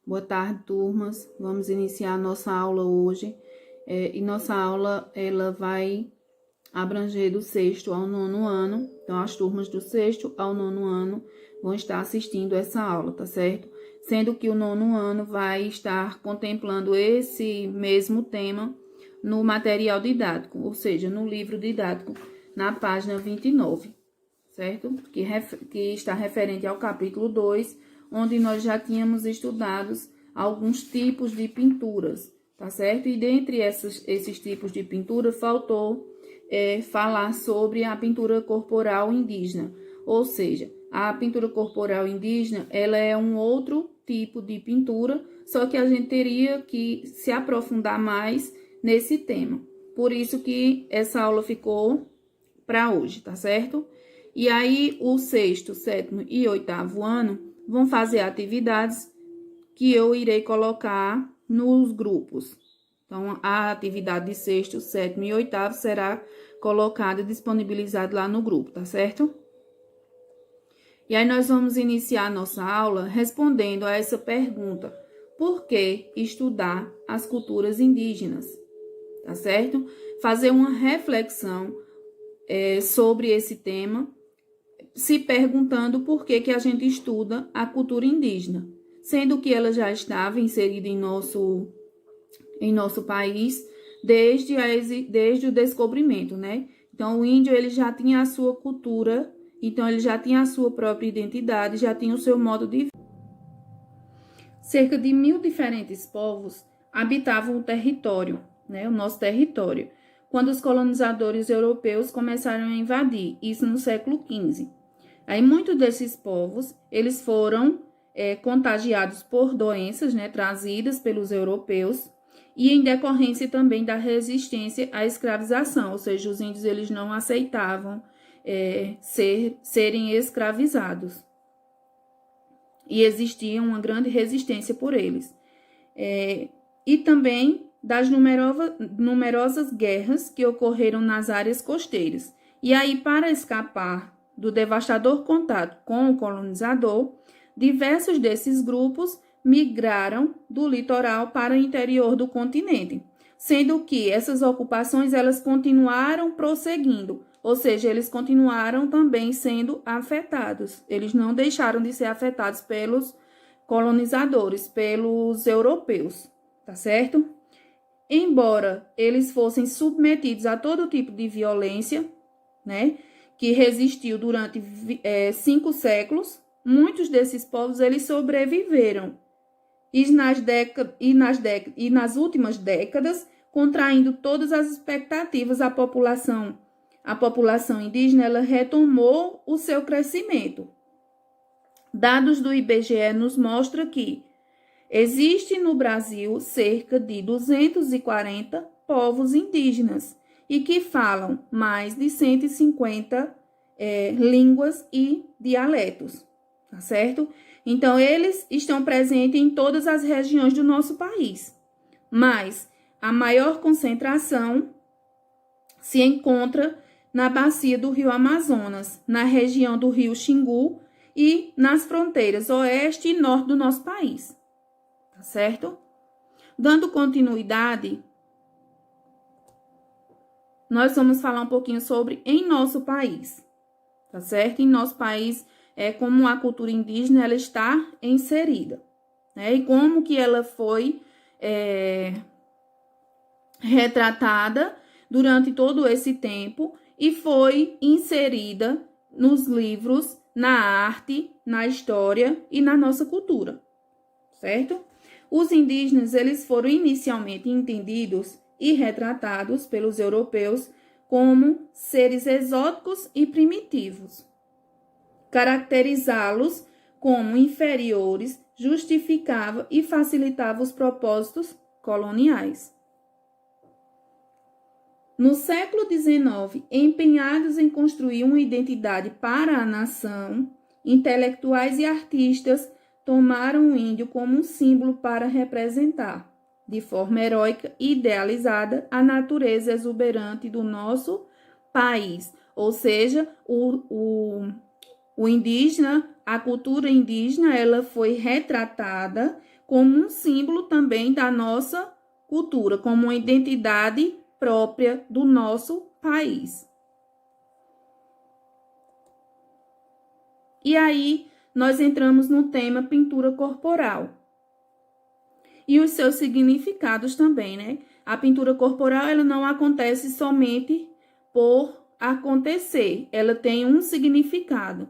Boa tarde, turmas. Vamos iniciar a nossa aula hoje. E nossa aula, ela vai abranger do 6º ao 9º ano. Então, as turmas do 6º ao 9º ano vão estar assistindo essa aula, tá certo? Sendo que o 9º ano vai estar contemplando esse mesmo tema no material didático, ou seja, no livro didático, na página 29, certo? Que está referente ao capítulo 2, onde nós já tínhamos estudado alguns tipos de pinturas, tá certo? E dentre esses tipos de pintura, faltou falar sobre a pintura corporal indígena, ou seja, a pintura corporal indígena, ela é um outro tipo de pintura, só que a gente teria que se aprofundar mais nesse tema. Por isso que essa aula ficou para hoje, tá certo? E aí, o 6º, 7º e 8º ano vão fazer atividades que eu irei colocar nos grupos. Então, a atividade de 6º, 7º e 8º será colocada e disponibilizada lá no grupo, tá certo? E aí, nós vamos iniciar a nossa aula respondendo a essa pergunta: por que estudar as culturas indígenas? Tá certo? Fazer uma reflexão sobre esse tema, se perguntando por que a gente estuda a cultura indígena, sendo que ela já estava inserida em nosso país desde o descobrimento, né? Então, o índio, ele já tinha a sua cultura, então ele já tinha a sua própria identidade, já tinha o seu modo de vida. Cerca de 1.000 diferentes povos habitavam o território, né? O nosso território, quando os colonizadores europeus começaram a invadir, isso no século XV. Aí, muitos desses povos, eles foram contagiados por doenças, né, trazidas pelos europeus, e em decorrência também da resistência à escravização, ou seja, os índios, eles não aceitavam serem escravizados. E existia uma grande resistência por eles. E também das numerosas guerras que ocorreram nas áreas costeiras. E aí, para escapar do devastador contato com o colonizador, diversos desses grupos migraram do litoral para o interior do continente, sendo que essas ocupações elas continuaram prosseguindo, ou seja, eles continuaram também sendo afetados. Eles não deixaram de ser afetados pelos colonizadores, pelos europeus, tá certo? Embora eles fossem submetidos a todo tipo de violência, né, que resistiu durante 5 séculos, muitos desses povos eles sobreviveram. E nas últimas décadas, contraindo todas as expectativas, a população indígena ela retomou o seu crescimento. Dados do IBGE nos mostram que existe no Brasil cerca de 240 povos indígenas e que falam mais de 150 línguas e dialetos, tá certo? Então, eles estão presentes em todas as regiões do nosso país, mas a maior concentração se encontra na bacia do Rio Amazonas, na região do Rio Xingu e nas fronteiras oeste e norte do nosso país, tá certo? Dando continuidade, nós vamos falar um pouquinho sobre em nosso país, tá certo? Em nosso país, como a cultura indígena ela está inserida, né? E como que ela foi retratada durante todo esse tempo e foi inserida nos livros, na arte, na história e na nossa cultura, certo? Os indígenas, eles foram inicialmente entendidos e retratados pelos europeus como seres exóticos e primitivos. Caracterizá-los como inferiores justificava e facilitava os propósitos coloniais. No século XIX, empenhados em construir uma identidade para a nação, intelectuais e artistas tomaram o índio como um símbolo para representar, de forma heróica e idealizada, a natureza exuberante do nosso país. Ou seja, o indígena, a cultura indígena, ela foi retratada como um símbolo também da nossa cultura, como uma identidade própria do nosso país. E aí, nós entramos no tema pintura corporal. E os seus significados também, né? A pintura corporal, ela não acontece somente por acontecer, ela tem um significado.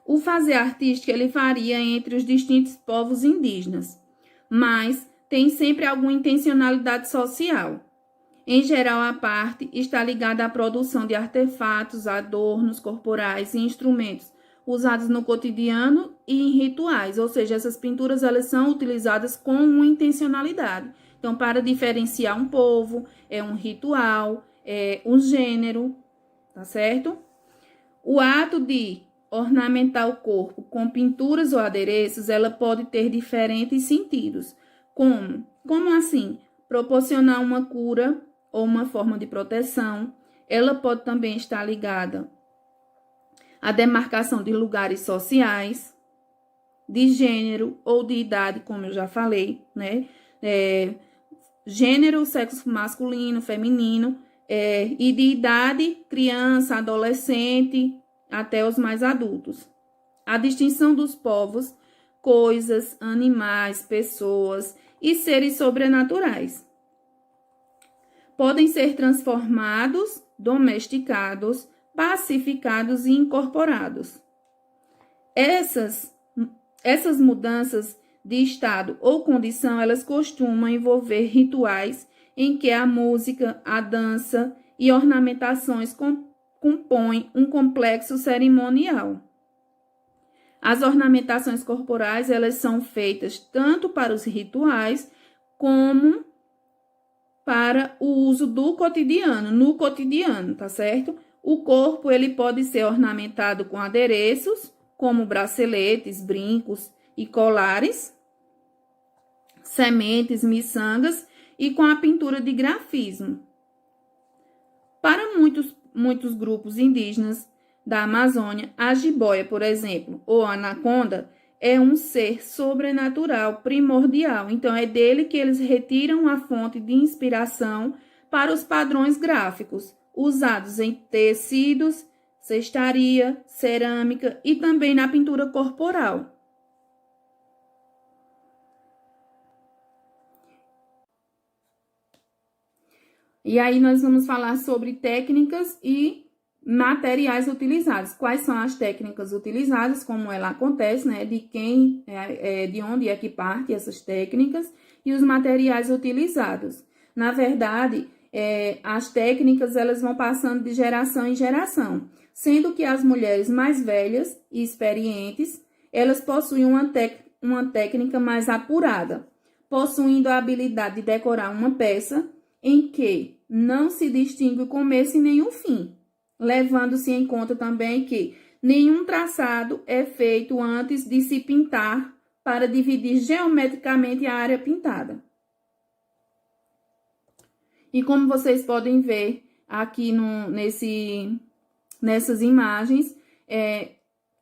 O fazer artístico, ele varia entre os distintos povos indígenas, mas tem sempre alguma intencionalidade social. Em geral, a parte está ligada à produção de artefatos, adornos corporais e instrumentos usados no cotidiano e em rituais, ou seja, essas pinturas elas são utilizadas com uma intencionalidade. Então, para diferenciar um povo, é um ritual, é um gênero, tá certo? O ato de ornamentar o corpo com pinturas ou adereços, ela pode ter diferentes sentidos. Como assim? Proporcionar uma cura ou uma forma de proteção. Ela pode também estar ligada à demarcação de lugares sociais, de gênero ou de idade, como eu já falei, né? Gênero, sexo masculino, feminino, e de idade, criança, adolescente, até os mais adultos. A distinção dos povos, coisas, animais, pessoas e seres sobrenaturais. Podem ser transformados, domesticados, pacificados e incorporados. Essas mudanças de estado ou condição, elas costumam envolver rituais em que a música, a dança e ornamentações compõem um complexo cerimonial. As ornamentações corporais, elas são feitas tanto para os rituais como para o uso do cotidiano, no cotidiano, tá certo? O corpo, ele pode ser ornamentado com adereços, como braceletes, brincos e colares, sementes, miçangas e com a pintura de grafismo. Para muitos grupos indígenas da Amazônia, a jiboia, por exemplo, ou a anaconda, é um ser sobrenatural, primordial. Então, é dele que eles retiram a fonte de inspiração para os padrões gráficos, usados em tecidos, cestaria, cerâmica e também na pintura corporal. E aí nós vamos falar sobre técnicas e materiais utilizados. Quais são as técnicas utilizadas, como ela acontece, né? De onde é que parte essas técnicas e os materiais utilizados. Na verdade, as técnicas elas vão passando de geração em geração, sendo que as mulheres mais velhas e experientes, elas possuem uma técnica mais apurada, possuindo a habilidade de decorar uma peça em que não se distingue o começo e nem o fim, levando-se em conta também que nenhum traçado é feito antes de se pintar para dividir geometricamente a área pintada. E como vocês podem ver aqui nessas imagens,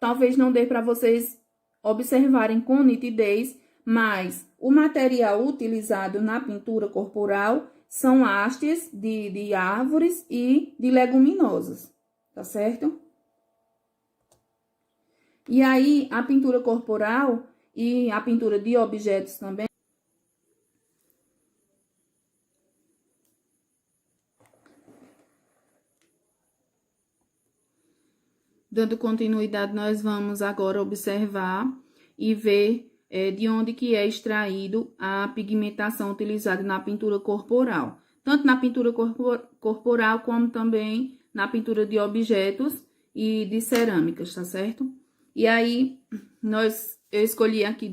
talvez não dê para vocês observarem com nitidez, mas o material utilizado na pintura corporal são hastes de árvores e de leguminosas, tá certo? E aí, a pintura corporal e a pintura de objetos também. Dando continuidade, nós vamos agora observar e ver de onde que é extraído a pigmentação utilizada na pintura corporal. Tanto na pintura corporal, como também na pintura de objetos e de cerâmicas, tá certo? E aí, eu escolhi aqui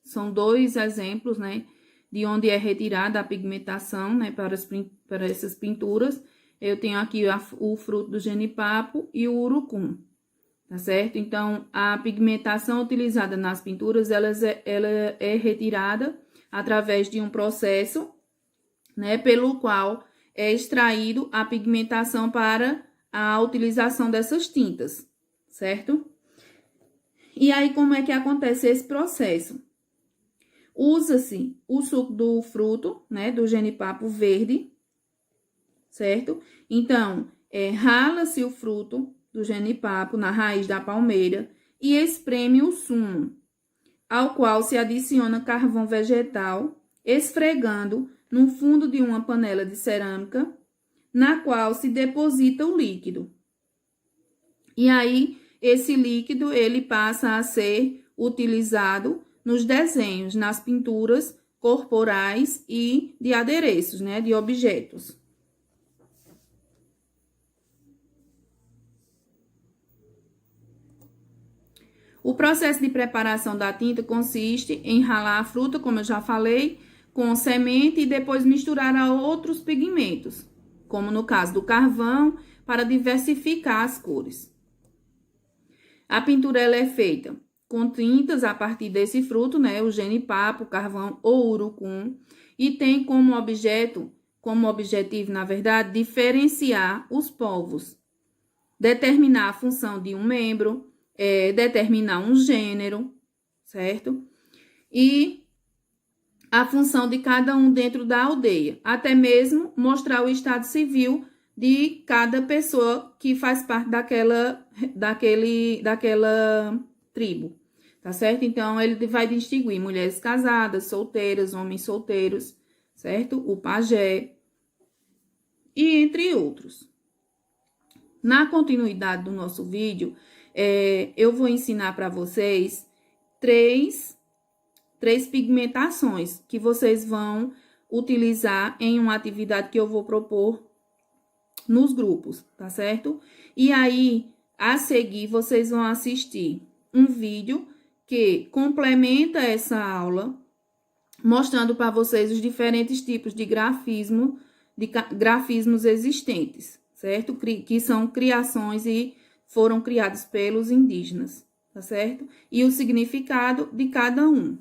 são dois exemplos, né? De onde é retirada a pigmentação, né? Para essas pinturas. Eu tenho aqui o fruto do genipapo e o urucum. Tá certo? Então, a pigmentação utilizada nas pinturas, ela é retirada através de um processo, né, pelo qual é extraído a pigmentação para a utilização dessas tintas, certo? E aí, como é que acontece esse processo? Usa-se o suco do fruto, né, do jenipapo verde, certo? Então, rala-se o fruto do jenipapo na raiz da palmeira e espreme o sumo, ao qual se adiciona carvão vegetal, esfregando no fundo de uma panela de cerâmica, na qual se deposita o líquido. E aí, esse líquido, ele passa a ser utilizado nos desenhos, nas pinturas corporais e de adereços, né, de objetos. O processo de preparação da tinta consiste em ralar a fruta, como eu já falei, com semente e depois misturar a outros pigmentos, como no caso do carvão, para diversificar as cores. A pintura ela é feita com tintas a partir desse fruto, né, o jenipapo, carvão ou urucum, e tem como objetivo, na verdade, diferenciar os povos, determinar a função de um membro, determinar um gênero, certo? E a função de cada um dentro da aldeia, até mesmo mostrar o estado civil de cada pessoa que faz parte daquela tribo, tá certo? Então, ele vai distinguir mulheres casadas, solteiras, homens solteiros, certo? O pajé, e entre outros. Na continuidade do nosso vídeo, eu vou ensinar para vocês três pigmentações que vocês vão utilizar em uma atividade que eu vou propor nos grupos, tá certo? E aí, a seguir, vocês vão assistir um vídeo que complementa essa aula, mostrando para vocês os diferentes tipos de grafismos existentes, certo? Que são criações e foram criados pelos indígenas, tá certo? E o significado de cada um.